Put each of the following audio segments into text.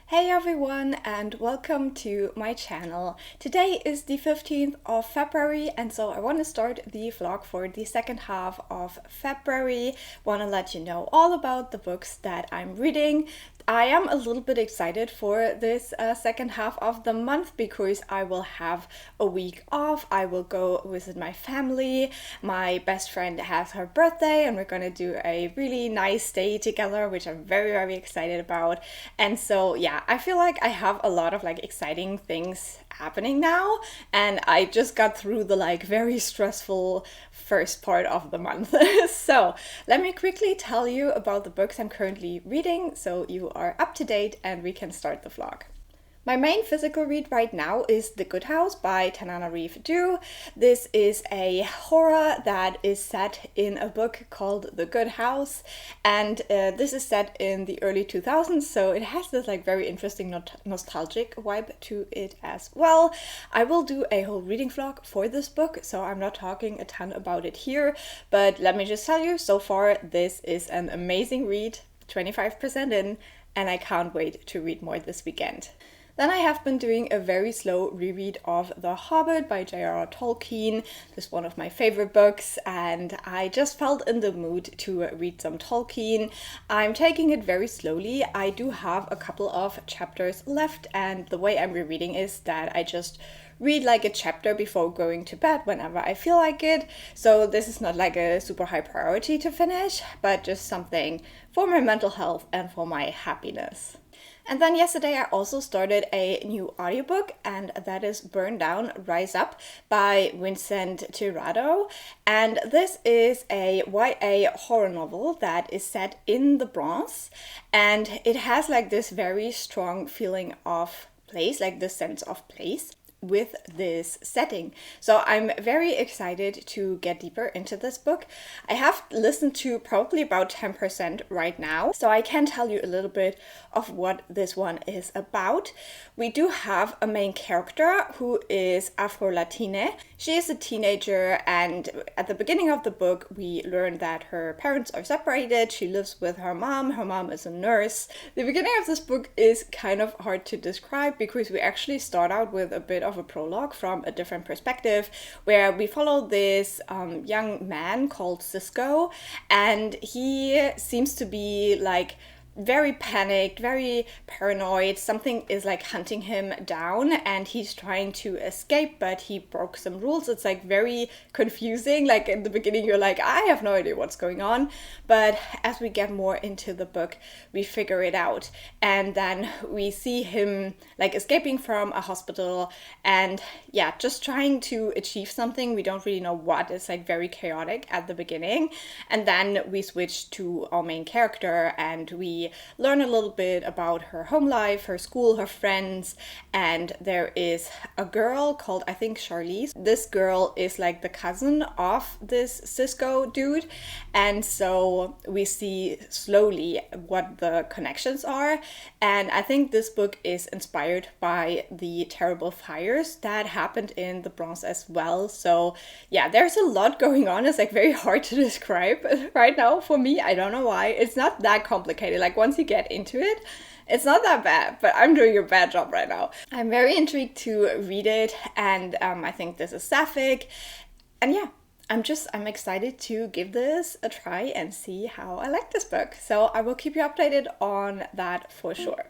Hey everyone, and welcome to my channel. Today is the 15th of February, and so I want to start the vlog for the second half of February. Want to let you know all about the books that I'm reading. I am a little bit excited for this second half of the month because I will have a week off. I will go visit my family. My best friend has her birthday and we're gonna do a really nice day together, which I'm very excited about. And so yeah, I feel like I have a lot of exciting things happening now, and I just got through the very stressful first part of the month. So let me quickly tell you about the books I'm currently reading so you are up to date and we can start the vlog. My main physical read right now is The Good House by Tananarive II. This is a horror that is set in a book called The Good House, and this is set in the early 2000s, so it has this very interesting nostalgic vibe to it as well. I will do a whole reading vlog for this book, so I'm not talking a ton about it here, but let me just tell you, so far this is an amazing read, 25% in, and I can't wait to read more this weekend. Then I have been doing a very slow reread of The Hobbit by JRR Tolkien. This is one of my favorite books, and I just felt in the mood to read some Tolkien. I'm taking it very slowly. I do have a couple of chapters left, and the way I'm rereading is that I just read a chapter before going to bed whenever I feel like it. So this is not a super high priority to finish, but just something for my mental health and for my happiness. And then yesterday I also started a new audiobook, and that is Burn Down, Rise Up by Vincent Tirado. And this is a YA horror novel that is set in the Bronx, and it has this very strong feeling of place, this sense of place with this setting. So I'm very excited to get deeper into this book. I have listened to probably about 10% right now, so I can tell you a little bit of what this one is about. We do have a main character who is Afro-Latina. She is a teenager, and at the beginning of the book we learn that her parents are separated. She lives with her mom. Her mom is a nurse. The beginning of this book is kind of hard to describe because we actually start out with a bit of a prologue from a different perspective where we follow this young man called Cisco, and he seems to be very panicked, very paranoid. Something is hunting him down and he's trying to escape, but he broke some rules. It's very confusing. In the beginning you're I have no idea what's going on, but as we get more into the book we figure it out, and then we see him escaping from a hospital and just trying to achieve something. We don't really know what. It's very chaotic at the beginning, and then we switch to our main character and we learn a little bit about her home life, her school, her friends, and there is a girl called, I think, Charlize. This girl is the cousin of this Cisco dude, and so we see slowly what the connections are. And I think this book is inspired by the terrible fires that happened in the Bronx as well. So yeah, there's a lot going on. It's very hard to describe right now for me. I don't know why. It's not that complicated. Once you get into it, it's not that bad, but I'm doing a bad job right now. I'm very intrigued to read it, and I think this is sapphic, and yeah, I'm excited to give this a try and see how I like this book. So I will keep you updated on that for sure.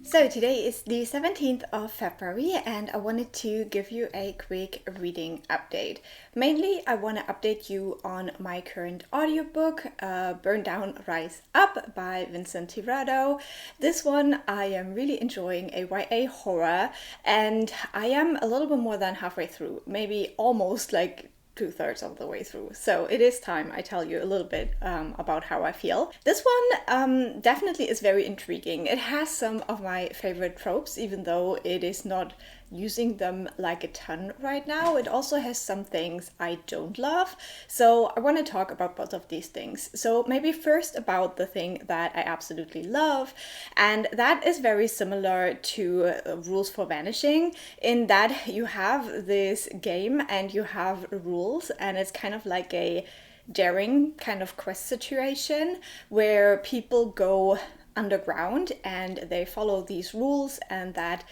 So today is the 17th of February and I wanted to give you a quick reading update. Mainly I want to update you on my current audiobook, Burn Down, Rise Up by Vincent Tirado. This one I am really enjoying, a YA horror, and I am a little bit more than halfway through, maybe almost like 2/3 of the way through. So it is time I tell you a little bit about how I feel. This one definitely is very intriguing. It has some of my favorite tropes, even though it is not using them like a ton right now. It also has some things I don't love. So I want to talk about both of these things. So maybe first about the thing that I absolutely love, and that is very similar to Rules for Vanishing, in that you have this game and you have rules, and it's kind of like a daring kind of quest situation where people go underground and they follow these rules, and that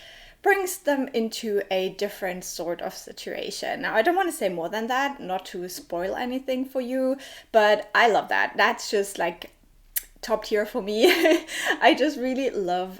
brings them into a different sort of situation. Now, I don't want to say more than that, not to spoil anything for you, but I love that. That's just like top tier for me. I just really love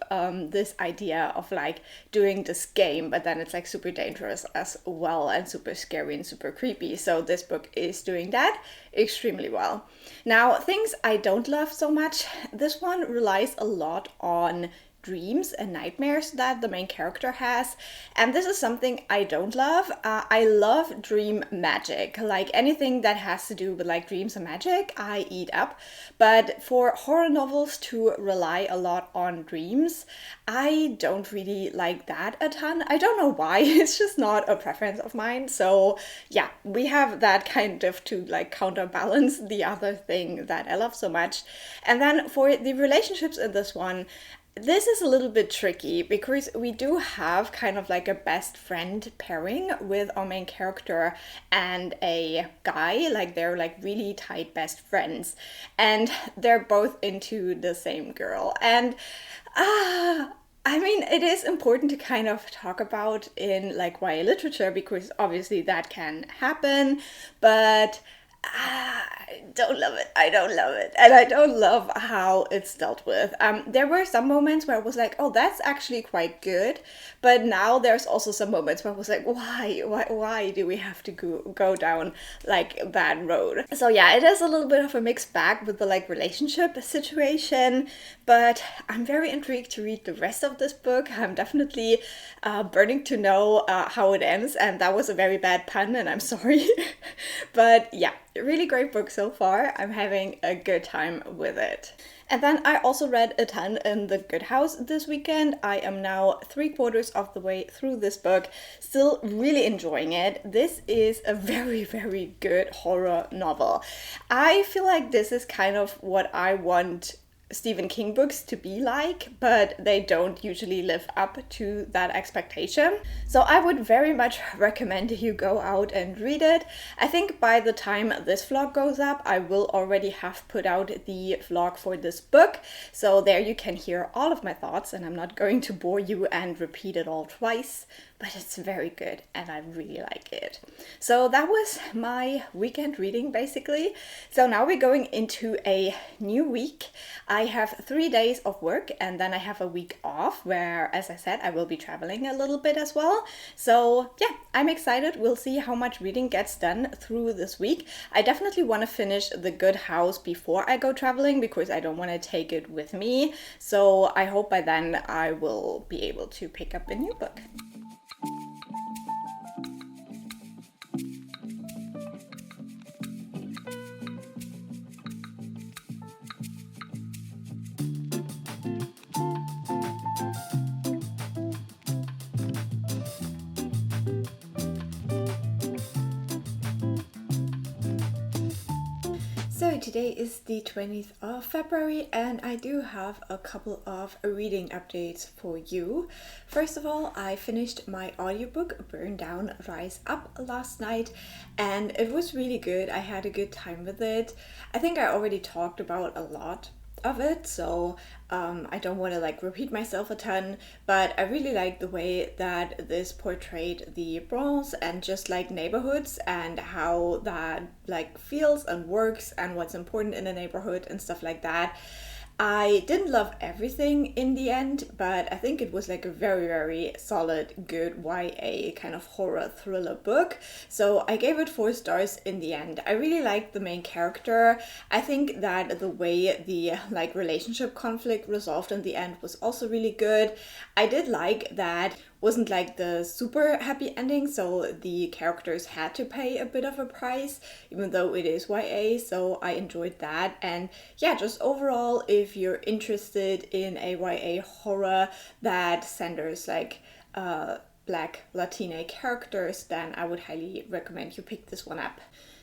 this idea of like doing this game, but then it's like super dangerous as well and super scary and super creepy. So this book is doing that extremely well. Now, things I don't love so much, this one relies a lot on dreams and nightmares that the main character has, and this is something I don't love. I love dream magic, like anything that has to do with like dreams and magic I eat up, but for horror novels to rely a lot on dreams, I don't really like that a ton. I don't know why. It's just not a preference of mine. So yeah, we have that kind of to like counterbalance the other thing that I love so much. And then for the relationships in this one, this is a little bit tricky because we do have kind of like a best friend pairing with our main character and a guy, like they're like really tight best friends, and they're both into the same girl. And I mean, it is important to kind of talk about in like YA literature because obviously that can happen, but I don't love it. I don't love it. And I don't love how it's dealt with. There were some moments where I was like, oh, that's actually quite good. But now there's also some moments where I was like, why do we have to go down like that road? So yeah, it is a little bit of a mixed bag with the like relationship situation, but I'm very intrigued to read the rest of this book. I'm definitely burning to know how it ends. And that was a very bad pun, and I'm sorry. But yeah, really great book so far. I'm having a good time with it. And then I also read a ton in the Good House this weekend. I am now 3/4 of the way through this book, still really enjoying it. This is a very, very good horror novel. I feel like this is kind of what I want Stephen King books to be like, but they don't usually live up to that expectation. So I would very much recommend you go out and read it. I think by the time this vlog goes up, I will already have put out the vlog for this book. So there you can hear all of my thoughts, and I'm not going to bore you and repeat it all twice, but it's very good and I really like it. So that was my weekend reading basically. So now we're going into a new week. I have 3 days of work and then I have a week off where, as I said, I will be traveling a little bit as well. So yeah, I'm excited. We'll see how much reading gets done through this week. I definitely want to finish The Good House before I go traveling because I don't want to take it with me. So I hope by then I will be able to pick up a new book. So today is the 20th of February and I do have a couple of reading updates for you. First of all, I finished my audiobook Burn Down, Rise Up last night and it was really good. I had a good time with it. I think I already talked about a lot of it, so I don't want to like repeat myself a ton, but I really like the way that this portrayed the Bronx and just like neighborhoods and how that like feels and works and what's important in a neighborhood and stuff like that. I didn't love everything in the end, but I think it was like a very, very solid, good YA kind of horror thriller book. So I gave it 4 stars in the end. I really liked the main character. I think that the way the like relationship conflict resolved in the end was also really good. I did like that wasn't like the super happy ending, so the characters had to pay a bit of a price, even though it is YA, so I enjoyed that. And yeah, just overall, if you're interested in a YA horror that centers like Black Latina characters, then I would highly recommend you pick this one up.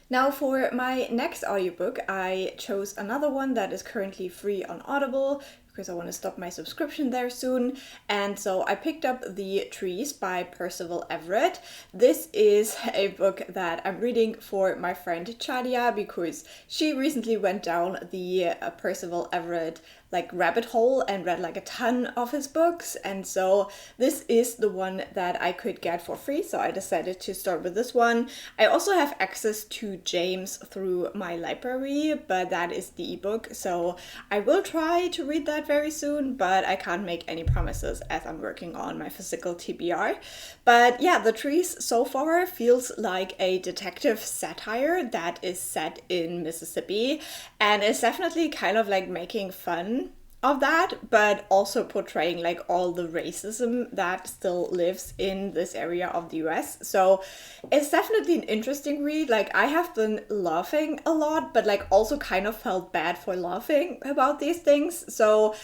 Now for my next audiobook, I chose another one that is currently free on Audible, because I want to stop my subscription there soon. And so I picked up The Trees by Percival Everett. This is a book that I'm reading for my friend Chadia, because she recently went down the Percival Everett like rabbit hole and read like a ton of his books, and so this is the one that I could get for free, so I decided to start with this one. I also have access to James through my library, but that is the ebook, so I will try to read that very soon, but I can't make any promises as I'm working on my physical TBR. But yeah, The Trees so far feels like a detective satire that is set in Mississippi, and it's definitely kind of like making fun of that, but also portraying like all the racism that still lives in this area of the US. So it's definitely an interesting read. Like, I have been laughing a lot, but like also kind of felt bad for laughing about these things. So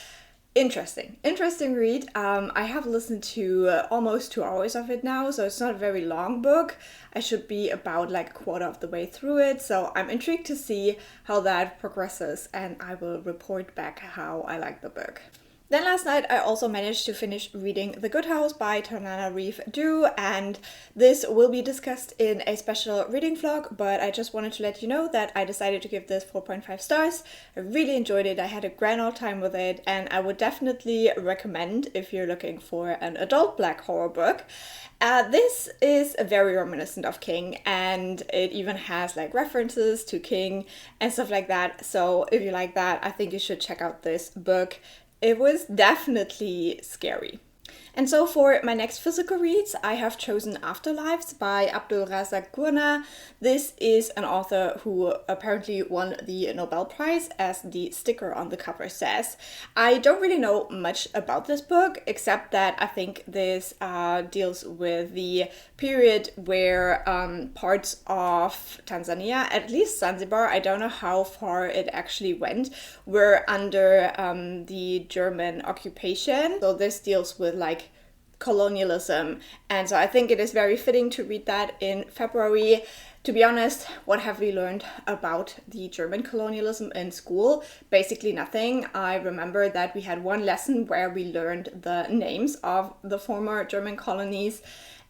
interesting read. I have listened to almost 2 hours of it now, so it's not a very long book. I should be about like a quarter of the way through it, so I'm intrigued to see how that progresses, and I will report back how I like the book. Then last night I also managed to finish reading The Good House by Tananarive II, and this will be discussed in a special reading vlog, but I just wanted to let you know that I decided to give this 4.5 stars. I really enjoyed it, I had a grand old time with it, and I would definitely recommend if you're looking for an adult black horror book. This is very reminiscent of King, and it even has like references to King and stuff like that, so if you like that, I think you should check out this book. It was definitely scary. And so for my next physical reads, I have chosen Afterlives by Abdulrazak Gurnah. This is an author who apparently won the Nobel Prize, as the sticker on the cover says. I don't really know much about this book, except that I think this deals with the period where parts of Tanzania, at least Zanzibar, I don't know how far it actually went, were under the German occupation. So this deals with like colonialism, and so I think it is very fitting to read that in February. To be honest, what have we learned about the German colonialism in school? Basically nothing. I remember that we had one lesson where we learned the names of the former German colonies,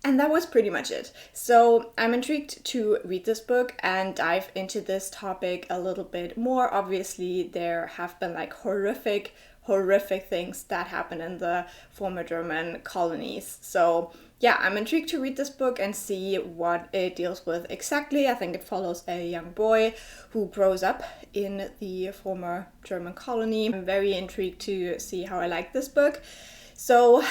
and that was pretty much it. So I'm intrigued to read this book and dive into this topic a little bit more. Obviously, there have been like horrific things that happen in the former German colonies. So yeah, I'm intrigued to read this book and see what it deals with exactly. I think it follows a young boy who grows up in the former German colony. I'm very intrigued to see how I like this book. So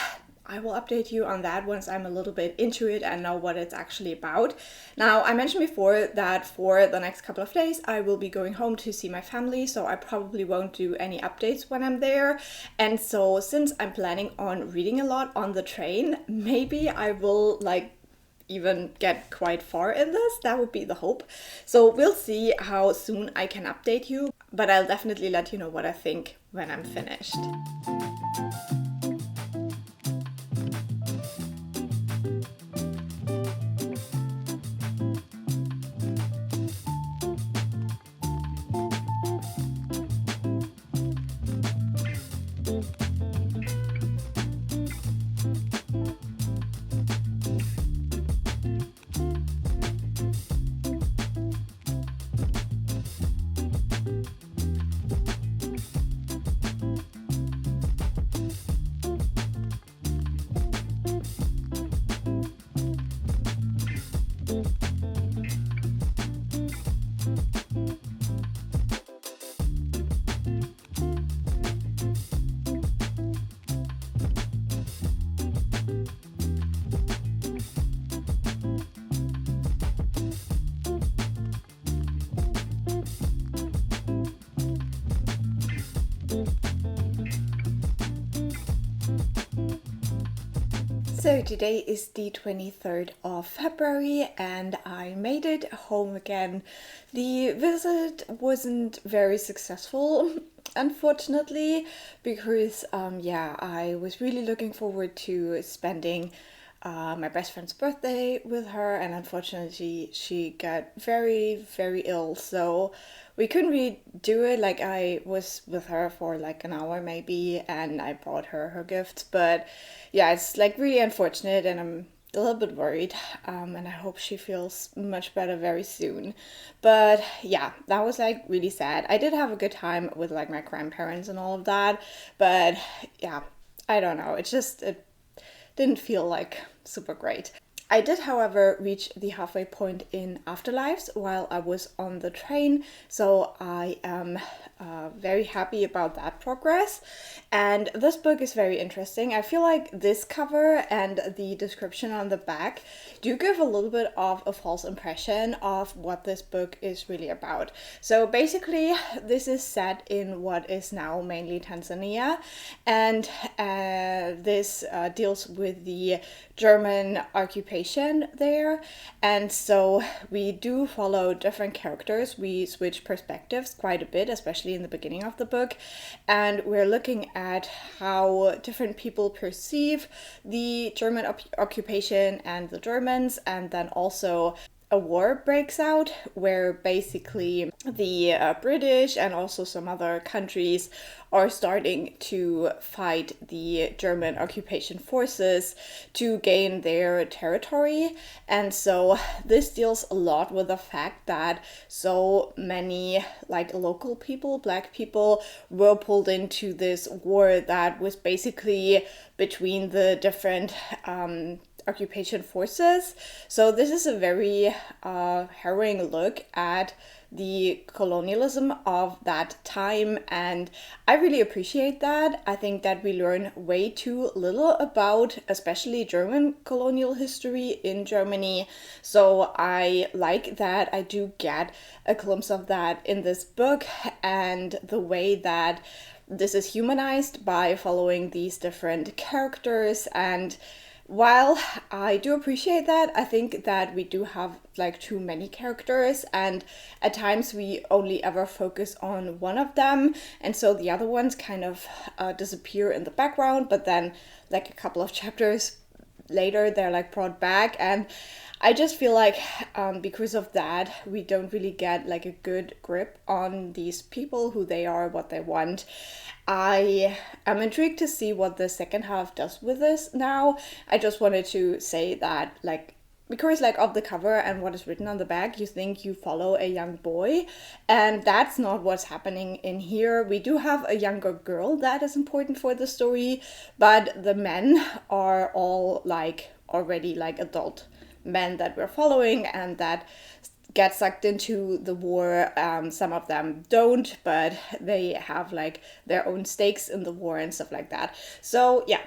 I will update you on that once I'm a little bit into it and know what it's actually about. Now, I mentioned before that for the next couple of days I will be going home to see my family, so I probably won't do any updates when I'm there. And so since I'm planning on reading a lot on the train, maybe I will like even get quite far in this. That would be the hope. So we'll see how soon I can update you, but I'll definitely let you know what I think when I'm finished. So today is the 23rd of February and I made it home again. The visit wasn't very successful, unfortunately, because I was really looking forward to spending my best friend's birthday with her, and unfortunately she got very, very ill, so we couldn't really do it. Like, I was with her for like an hour maybe, and I brought her gifts, but yeah, it's like really unfortunate, and I'm a little bit worried, and I hope she feels much better very soon. But yeah, that was like really sad. I did have a good time with like my grandparents and all of that, but yeah, I don't know, it didn't feel like super great. I did, however, reach the halfway point in Afterlives while I was on the train, so I am very happy about that progress. And this book is very interesting. I feel like this cover and the description on the back do give a little bit of a false impression of what this book is really about. So basically, this is set in what is now mainly Tanzania, and this deals with the German occupation there. And so we do follow different characters. We switch perspectives quite a bit, especially in the beginning of the book, and we're looking at how different people perceive the German occupation and the Germans, and then also a war breaks out where basically the British and also some other countries are starting to fight the German occupation forces to gain their territory. And so this deals a lot with the fact that so many like local people, black people, were pulled into this war that was basically between the different occupation forces. So this is a very harrowing look at the colonialism of that time, and I really appreciate that. I think that we learn way too little about especially German colonial history in Germany, so I like that I do get a glimpse of that in this book, and the way that this is humanized by following these different characters. And while I do appreciate that, I think that we do have like too many characters, and at times we only ever focus on one of them, and so the other ones kind of disappear in the background, but then like a couple of chapters later they're like brought back, and I just feel like because of that we don't really get like a good grip on these people, who they are, what they want. I am intrigued to see what the second half does with this now. I just wanted to say that, like, because like of the cover and what is written on the back, you think you follow a young boy, and that's not what's happening in here. We do have a younger girl that is important for the story, but the men are all like already like adult men that we're following and that get sucked into the war. Some of them don't, but they have like their own stakes in the war and stuff like that. So yeah,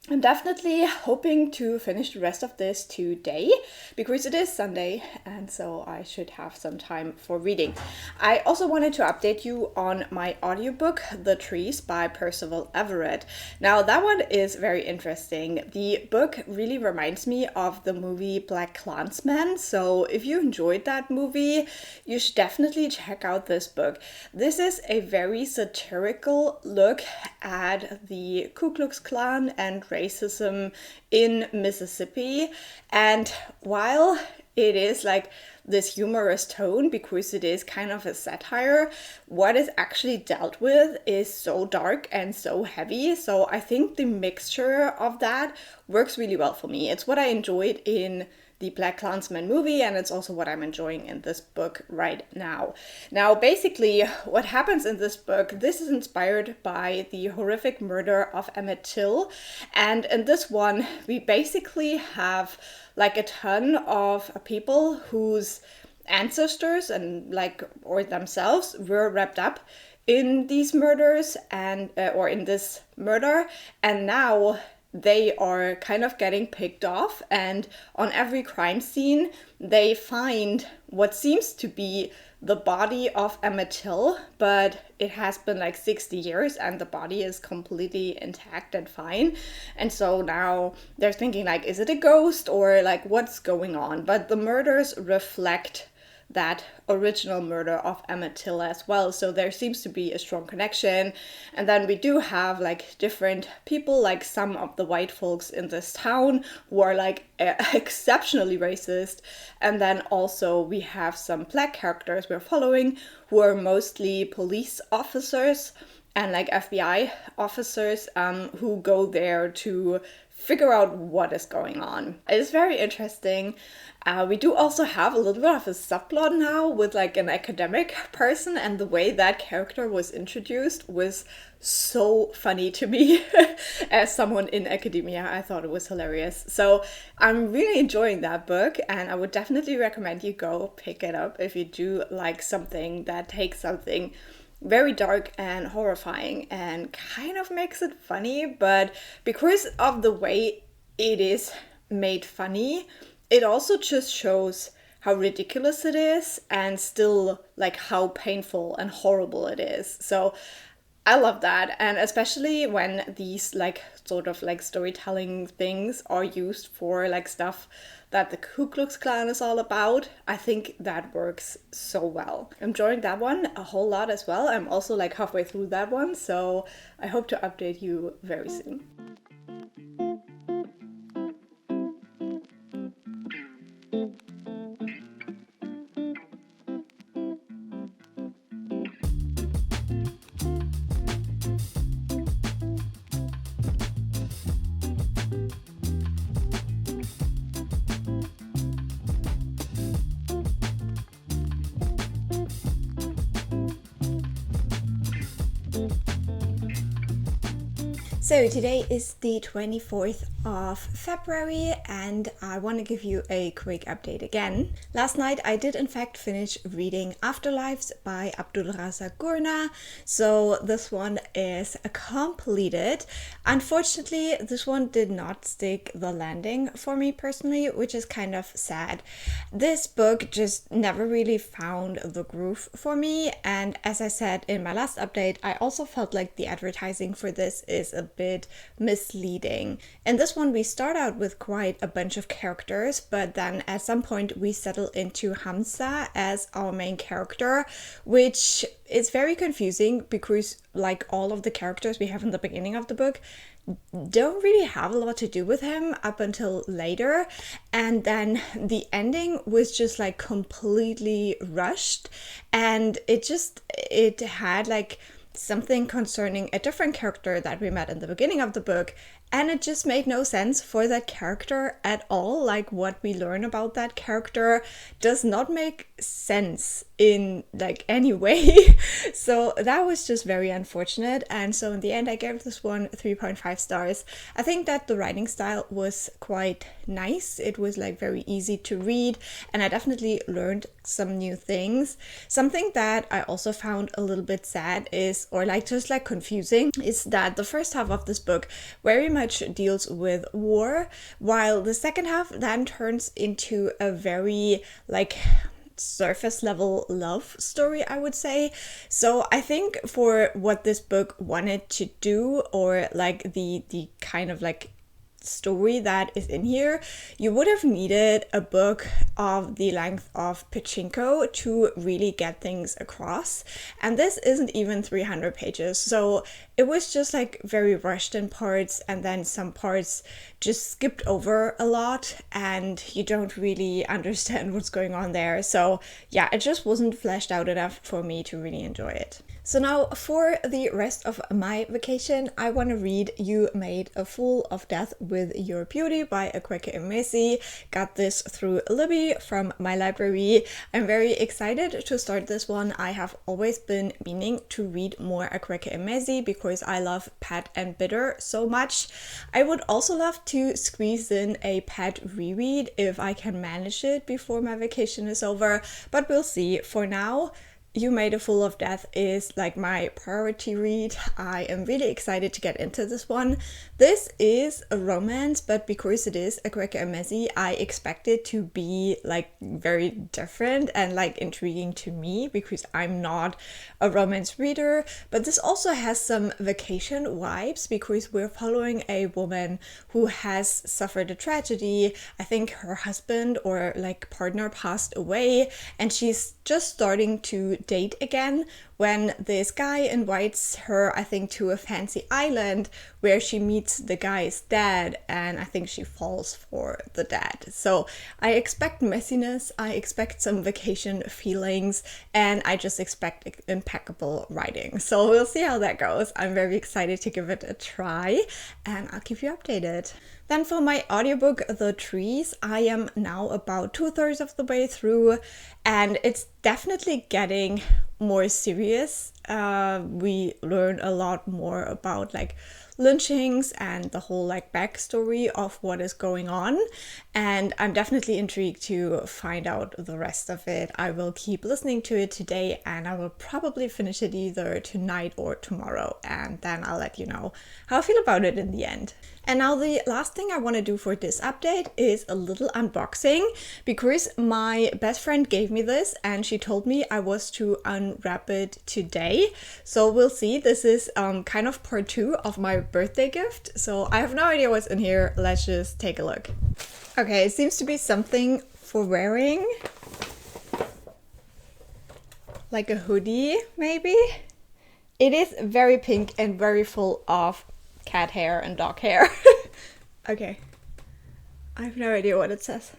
I'm definitely hoping to finish the rest of this today because it is Sunday, and so I should have some time for reading. I also wanted to update you on my audiobook, The Trees by Percival Everett. Now that one is very interesting. The book really reminds me of the movie BlacKkKlansman, so if you enjoyed that movie, you should definitely check out this book. This is a very satirical look at the Ku Klux Klan and racism in Mississippi, and while it is like this humorous tone because it is kind of a satire, what is actually dealt with is so dark and so heavy. So I think the mixture of that works really well for me. It's what I enjoyed in the BlacKkKlansman movie, and it's also what I'm enjoying in this book right now. Now, basically, what happens in this book, this is inspired by the horrific murder of Emmett Till, and in this one, we basically have like a ton of people whose ancestors and like or themselves were wrapped up in these murders and or in this murder, and now they are kind of getting picked off, and on every crime scene they find what seems to be the body of Emmett Till, but it has been like 60 years and the body is completely intact and fine. And so now they're thinking like, is it a ghost or like what's going on? But the murders reflect that original murder of Emmett Till as well, so there seems to be a strong connection. And then we do have like different people, like some of the white folks in this town who are like exceptionally racist, and then also we have some black characters we're following who are mostly police officers and like FBI officers who go there to figure out what is going on. It's very interesting. We do also have a little bit of a subplot now with like an academic person, and the way that character was introduced was so funny to me. As someone in academia, I thought it was hilarious. So I'm really enjoying that book, and I would definitely recommend you go pick it up if you do like something that takes something very dark and horrifying and kind of makes it funny, but because of the way it is made funny, it also just shows how ridiculous it is and still like how painful and horrible it is. So I love that, and especially when these like sort of like storytelling things are used for like stuff that the Ku Klux Klan is all about. I think that works so well. I'm enjoying that one a whole lot as well. I'm also like halfway through that one, so I hope to update you very soon. So today is the 24th of February, and I want to give you a quick update again. Last night I did in fact finish reading Afterlives by Abdulrazak Gurnah, so this one is completed. Unfortunately, this one did not stick the landing for me personally, which is kind of sad. This book just never really found the groove for me, and as I said in my last update, I also felt like the advertising for this is a bit misleading. In this one we start out with quite a bunch of characters, but then at some point we settle into Hamza as our main character, which is very confusing because like all of the characters we have in the beginning of the book don't really have a lot to do with him up until later, and then the ending was just like completely rushed, and it had like something concerning a different character that we met in the beginning of the book, and it just made no sense for that character at all. Like what we learn about that character does not make sense in like any way. So that was just very unfortunate, and so in the end I gave this one 3.5 stars. I think that the writing style was quite nice. It was like very easy to read, and I definitely learned some new things. Something that I also found a little bit sad is, or like just like confusing, is that the first half of this book very much deals with war, while the second half then turns into a very like surface level love story, I would say. So I think for what this book wanted to do, or like the kind of like story that is in here, you would have needed a book of the length of Pachinko to really get things across, and this isn't even 300 pages, so it was just like very rushed in parts, and then some parts just skipped over a lot and you don't really understand what's going on there. So yeah, it just wasn't fleshed out enough for me to really enjoy it. So now for the rest of my vacation, I want to read You Made a Fool of Death with Your Beauty by Akwaeke Emezi. Got this through Libby from my library. I'm very excited to start this one. I have always been meaning to read more Akwaeke Emezi because I love Pat and Bitter so much. I would also love to squeeze in a Pat reread if I can manage it before my vacation is over, but we'll see. For now, You Made a Fool of Death is like my priority read. I am really excited to get into this one. This is a romance, but because it is Akwaeke Emezi, I expect it to be like very different and like intriguing to me because I'm not a romance reader. But this also has some vacation vibes because we're following a woman who has suffered a tragedy. I think her husband or like partner passed away, and she's just starting to date again when this guy invites her, I think, to a fancy island where she meets the guy's dad, and I think she falls for the dad. So I expect messiness, I expect some vacation feelings, and I just expect impeccable writing. So we'll see how that goes. I'm very excited to give it a try, and I'll keep you updated. Then for my audiobook, The Trees, I am now about 2/3 of the way through, and it's definitely getting more serious. We learn a lot more about like lynchings and the whole like backstory of what is going on, and I'm definitely intrigued to find out the rest of it. I will keep listening to it today, and I will probably finish it either tonight or tomorrow, and then I'll let you know how I feel about it in the end. And now the last thing I want to do for this update is a little unboxing, because my best friend gave me this and she told me I was to unwrap it today. So we'll see. This is kind of part 2 of my birthday gift. So I have no idea what's in here. Let's just take a look. Okay, it seems to be something for wearing. Like a hoodie, maybe? It is very pink and very full of cat hair and dog hair. Okay. I have no idea what it says.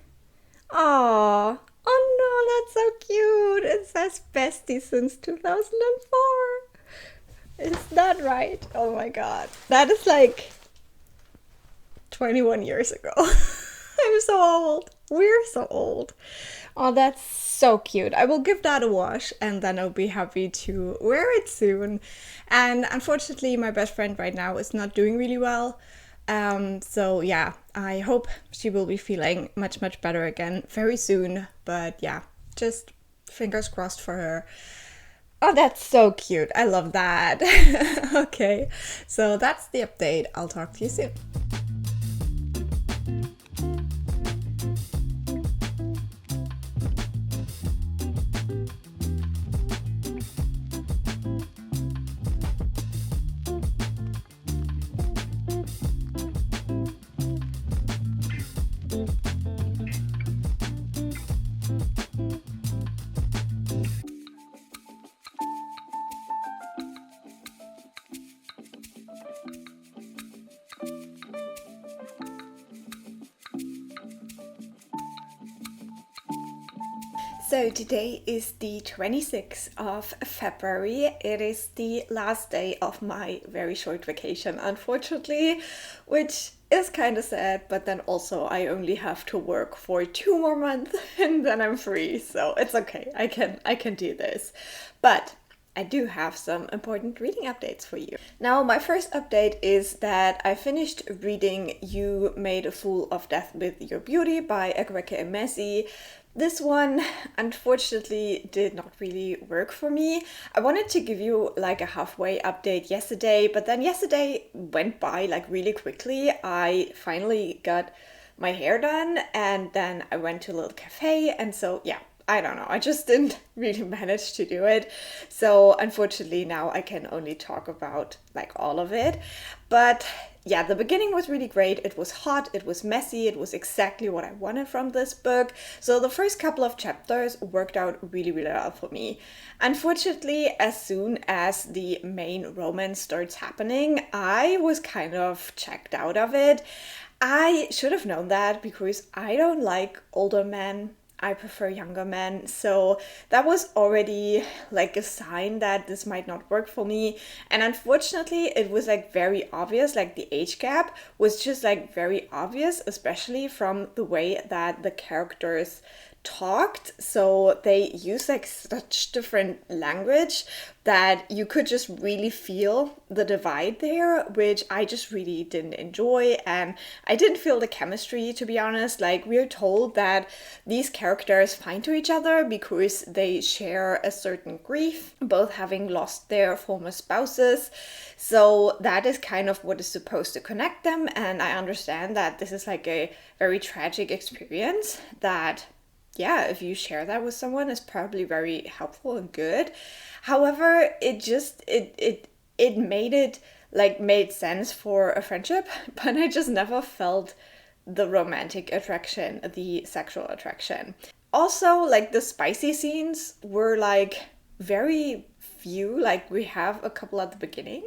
Aww. Oh no, that's so cute. It says bestie since 2004. Is that right? Oh my god. That is like 21 years ago. I'm so old. We're so old. Oh, that's so cute. I will give that a wash and then I'll be happy to wear it soon. And unfortunately, my best friend right now is not doing really well. So yeah, I hope she will be feeling much better again very soon. But yeah, just fingers crossed for her. Oh, that's so cute. I love that. Okay, so that's the update. I'll talk to you soon. So today is the 26th of February. It is the last day of my very short vacation, unfortunately, which is kind of sad, but then also I only have to work for 2 more months and then I'm free, so it's okay. I can do this. But I do have some important reading updates for you. Now, my first update is that I finished reading You Made a Fool of Death with Your Beauty by Akwaeke Emezi. This one, unfortunately, did not really work for me. I wanted to give you like a halfway update yesterday, but then yesterday went by like really quickly. I finally got my hair done and then I went to a little cafe, and so yeah, I don't know, I just didn't really manage to do it. So unfortunately now I can only talk about like all of it. But yeah, the beginning was really great. It was hot, it was messy, it was exactly what I wanted from this book. So the first couple of chapters worked out really well for me. Unfortunately, as soon as the main romance starts happening, I was kind of checked out of it. I should have known that because I don't like older men. I prefer younger men, so that was already like a sign that this might not work for me. And unfortunately, it was like very obvious, like the age gap was just like very obvious, especially from the way that the characters talked, so they use like such different language that you could just really feel the divide there, which I just really didn't enjoy, and I didn't feel the chemistry, to be honest. Like, we're told that these characters find to each other because they share a certain grief, both having lost their former spouses, so that is kind of what is supposed to connect them, and I understand that this is like a very tragic experience that, yeah, if you share that with someone, it's probably very helpful and good. However, it made it like made sense for a friendship, but I just never felt the romantic attraction, the sexual attraction. Also, like, the spicy scenes were like very few. Like, we have a couple at the beginning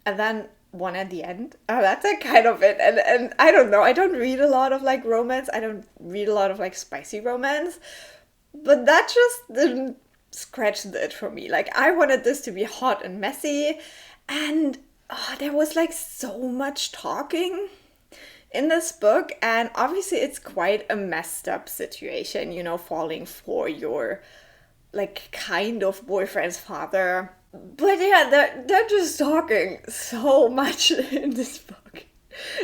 and then one at the end. Oh, that's like kind of it. And I don't know, I don't read a lot of like romance. I don't read a lot of like spicy romance. But that just didn't scratch the itch for me. Like, I wanted this to be hot and messy, and there was like so much talking in this book, and obviously it's quite a messed up situation, you know, falling for your like kind of boyfriend's father. But yeah, they're just talking so much in this book.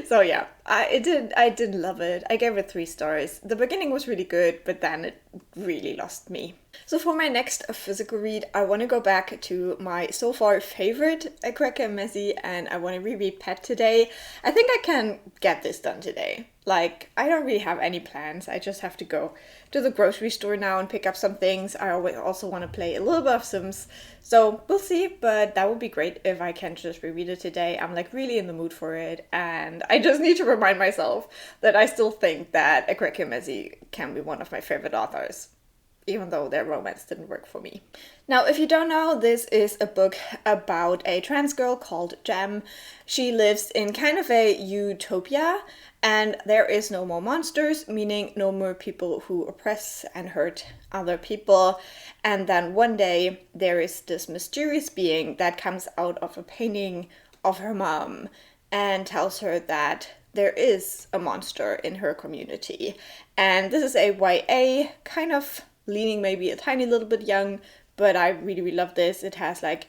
So yeah, I didn't love it. I gave it 3 stars. The beginning was really good, but then it really lost me. So for my next physical read, I want to go back to my so far favorite Akwaeke Emezi, and I want to reread Pet today. I think I can get this done today. Like, I don't really have any plans. I just have to go to the grocery store now and pick up some things. I also want to play a little bit of Sims. So we'll see, but that would be great if I can just reread it today. I'm like really in the mood for it, and I just need to remind myself that I still think that Akwaeke Emezi can be one of my favorite authors, even though their romance didn't work for me. Now, if you don't know, this is a book about a trans girl called Jem. She lives in kind of a utopia, and there is no more monsters, meaning no more people who oppress and hurt other people. And then one day there is this mysterious being that comes out of a painting of her mom and tells her that there is a monster in her community. And this is a YA, kind of leaning maybe a tiny little bit young, but I really, really love this. It has like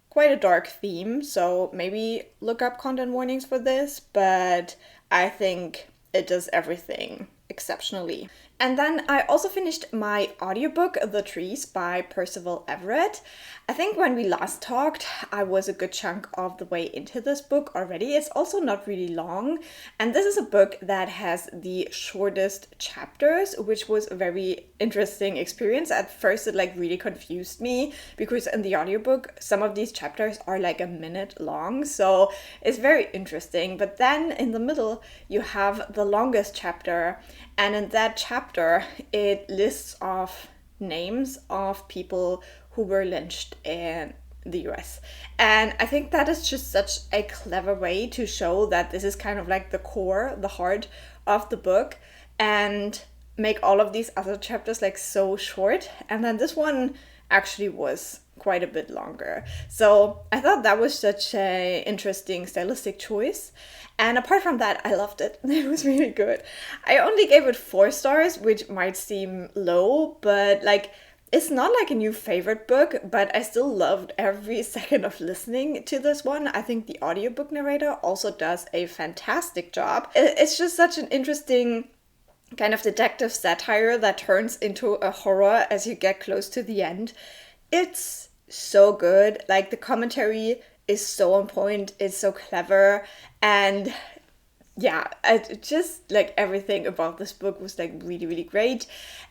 quite a dark theme, so maybe look up content warnings for this, but I think it does everything exceptionally. And then I also finished my audiobook, The Trees by Percival Everett. I think when we last talked, I was a good chunk of the way into this book already. It's also not really long, and this is a book that has the shortest chapters, which was a very interesting experience. At first it like really confused me because in the audiobook some of these chapters are like a minute long, so it's very interesting. But then in the middle you have the longest chapter, and in that chapter it lists off names of people who were lynched in the US. And I think that is just such a clever way to show that this is kind of like the core, the heart of the book, and make all of these other chapters like so short. And then this one actually was quite a bit longer. So I thought that was such an interesting stylistic choice. And apart from that, I loved it. It was really good. I only gave it 4 stars, which might seem low, but like, it's not like a new favorite book, but I still loved every second of listening to this one. I think the audiobook narrator also does a fantastic job. It's just such an interesting kind of detective satire that turns into a horror as you get close to the end. It's so good. Like, the commentary is so on point, it's so clever, and yeah, I just like everything about this book was like really, really great.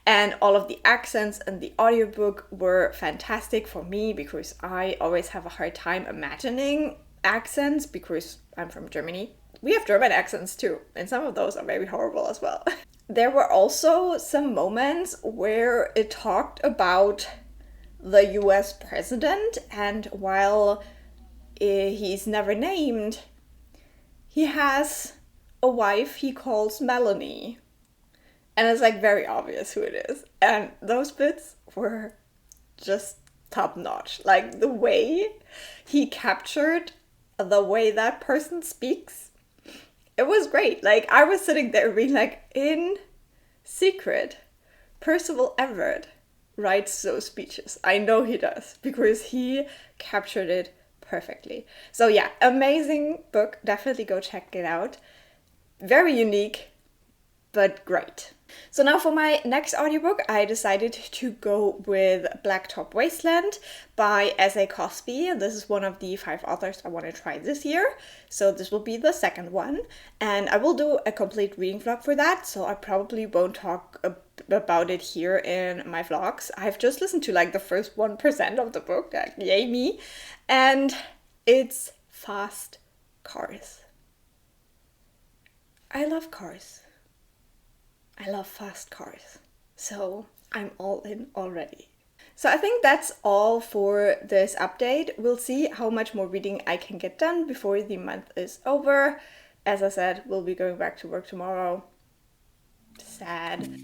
And all of the accents in the audiobook were fantastic for me because I always have a hard time imagining accents because I'm from Germany. We have German accents too, and some of those are very horrible as well. There were also some moments where it talked about the US president, and while he's never named, he has a wife he calls Melanie. And it's like very obvious who it is. And those bits were just top notch. Like, the way he captured the way that person speaks, it was great. Like, I was sitting there being like, in secret, Percival Everett writes those speeches. I know he does, because he captured it perfectly. So yeah, amazing book. Definitely go check it out. Very unique, but great. So now for my next audiobook, I decided to go with Blacktop Wasteland by S.A. Cosby. This is one of the 5 authors I want to try this year. So this will be the second one. And I will do a complete reading vlog for that. So I probably won't talk about it here in my vlogs. I've just listened to like the first 1% of the book. Like, yay me. And it's fast cars. I love cars. I love fast cars, so I'm all in already. So I think that's all for this update. We'll see how much more reading I can get done before the month is over. As I said, we'll be going back to work tomorrow. Sad.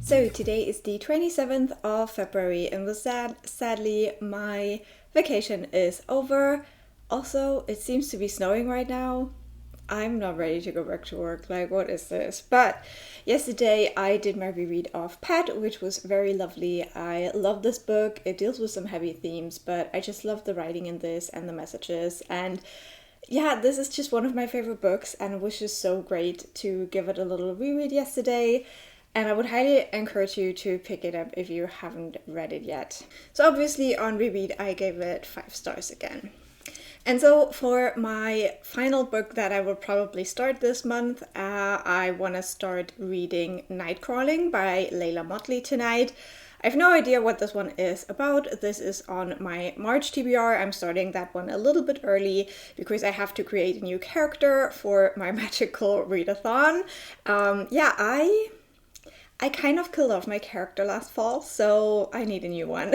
So today is the 27th of February, and with that, sadly, my vacation is over. Also, it seems to be snowing right now. I'm not ready to go back to work, like what is this? But yesterday I did my reread of Pet, which was very lovely. I love this book. It deals with some heavy themes, but I just love the writing in this and the messages. And yeah, this is just one of my favorite books, and it was just so great to give it a little reread yesterday. And I would highly encourage you to pick it up if you haven't read it yet. So obviously on reread I gave it 5 stars again. And so for my final book that I will probably start this month, I want to start reading Nightcrawling by Leila Mottley tonight. I have no idea what this one is about. This is on my March TBR. I'm starting that one a little bit early because I have to create a new character for my magical readathon. I kind of killed off my character last fall, so I need a new one.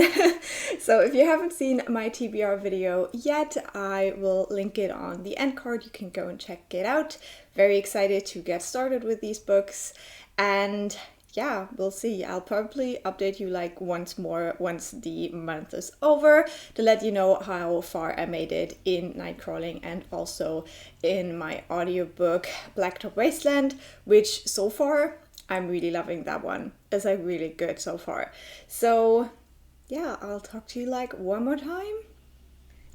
So if you haven't seen my TBR video yet, I will link it on the end card. You can go and check it out. Very excited to get started with these books. And yeah, we'll see. I'll probably update you like once more once the month is over to let you know how far I made it in Nightcrawling and also in my audiobook Blacktop Wasteland, which so far I'm really loving that one. It's like really good so far. So yeah, I'll talk to you like one more time.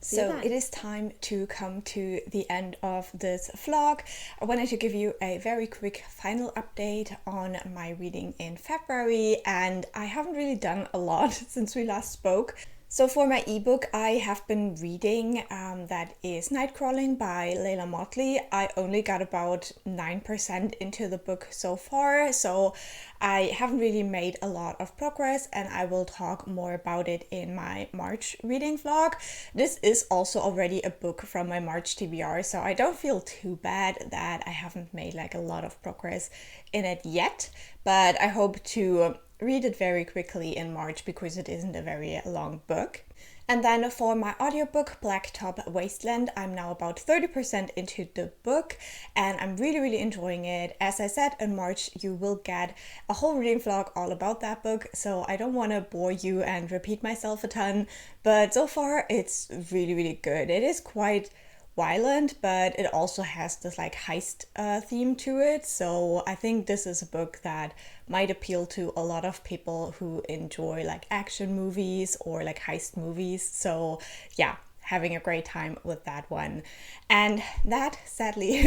So it is time to come to the end of this vlog. I wanted to give you a very quick final update on my reading in February, and I haven't really done a lot since we last spoke. So for my ebook, I have been reading that is Nightcrawling by Leila Mottley. I only got about 9% into the book so far, so I haven't really made a lot of progress, and I will talk more about it in my March reading vlog. This is also already a book from my March TBR, so I don't feel too bad that I haven't made like a lot of progress in it yet, but I hope to read it very quickly in March because it isn't a very long book. And then for my audiobook Blacktop Wasteland, I'm now about 30% into the book and I'm really enjoying it. As I said, in March you will get a whole reading vlog all about that book, so I don't want to bore you and repeat myself a ton, but so far it's really good. It is quite violent, but it also has this like heist theme to it, so I think this is a book that might appeal to a lot of people who enjoy like action movies or like heist movies. So yeah, having a great time with that one. And that, sadly,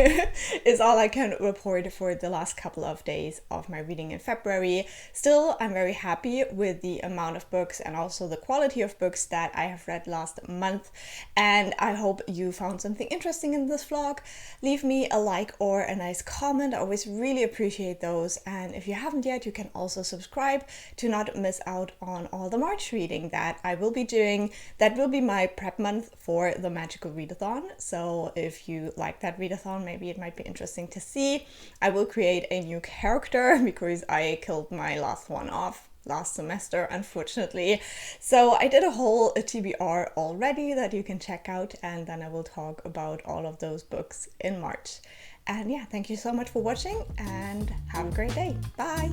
is all I can report for the last couple of days of my reading in February. Still, I'm very happy with the amount of books and also the quality of books that I have read last month. And I hope you found something interesting in this vlog. Leave me a like or a nice comment. I always really appreciate those. And if you haven't yet, you can also subscribe to not miss out on all the March reading that I will be doing. That will be my prep month for the Magical Readathon. So if you like that readathon, maybe it might be interesting to see. I will create a new character because I killed my last one off last semester, unfortunately. So I did a whole TBR already that you can check out, and then I will talk about all of those books in March. And yeah, thank you so much for watching and have a great day. Bye!